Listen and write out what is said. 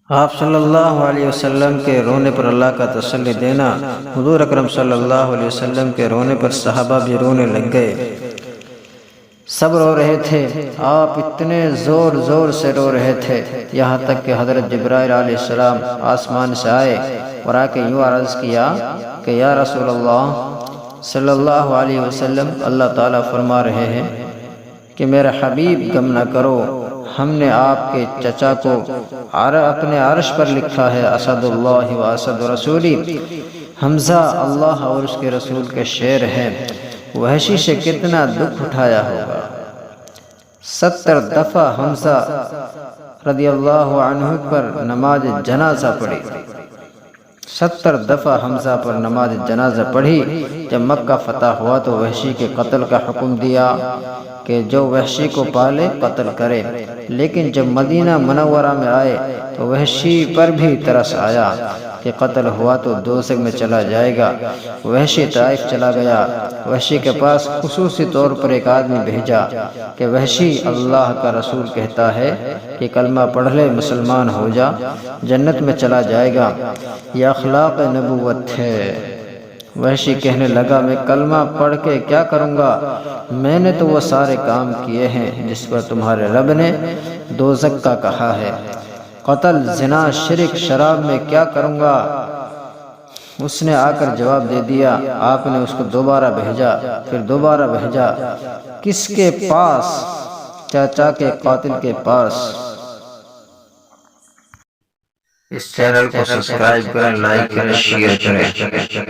آپ صلی اللہ علیہ وسلم کے رونے پر اللہ کا تسلی دینا۔ حضور اکرم صلی اللہ علیہ وسلم کے رونے پر صحابہ بھی رونے لگ گئے، سب رو رہے تھے۔ آپ اتنے زور زور سے رو رہے تھے یہاں تک کہ حضرت جبرائیل علیہ السلام آسمان سے آئے اور آ کے یوں عرض کیا کہ یا رسول اللہ صلی اللہ علیہ وسلم، اللہ تعالیٰ فرما رہے ہیں کہ میرا حبیب غم نہ کرو، ہم نے آپ کے چچا کو اپنے عرش پر لکھا ہے، اسد اللہ و اسد رسولی، حمزہ اللہ اور اس کے رسول کے شیر ہیں۔ وحشی سے کتنا دکھ اٹھایا ہوگا، 70 دفعہ حمزہ رضی اللہ عنہ پر نماز جنازہ پڑھی، 70 دفعہ حمزہ پر نماز جنازہ پڑھی۔ جب مکہ فتح ہوا تو وحشی کے قتل کا حکم دیا کہ جو وحشی کو پالے قتل کرے، لیکن جب مدینہ منورہ میں آئے تو وحشی پر بھی ترس آیا کہ قتل ہوا تو دوزخ میں چلا جائے گا۔ وحشی طائف چلا گیا۔ وحشی کے پاس خصوصی طور پر ایک آدمی بھیجا کہ وحشی اللہ کا رسول کہتا ہے کہ کلمہ پڑھ لے، مسلمان ہو جا، جنت میں چلا جائے گا۔ یہ اخلاق نبوت ہے۔ وحشی کہنے لگا میں کلمہ پڑھ کے کیا کروں گا، میں نے تو وہ سارے کام کیے ہیں جس پر تمہارے رب نے دوزخ کا کہا ہے، قتل، زنا، شرک، شراب میں کیا کروں گا۔ اس نے آ کر جواب دے دیا۔ آپ نے اس کو دوبارہ بھیجا، پھر دوبارہ بھیجا۔ کس کے پاس؟ چاچا کے قاتل کے پاس۔ اس چینل کو سبسکرائب کریں، لائک کریں، شیئر کریں۔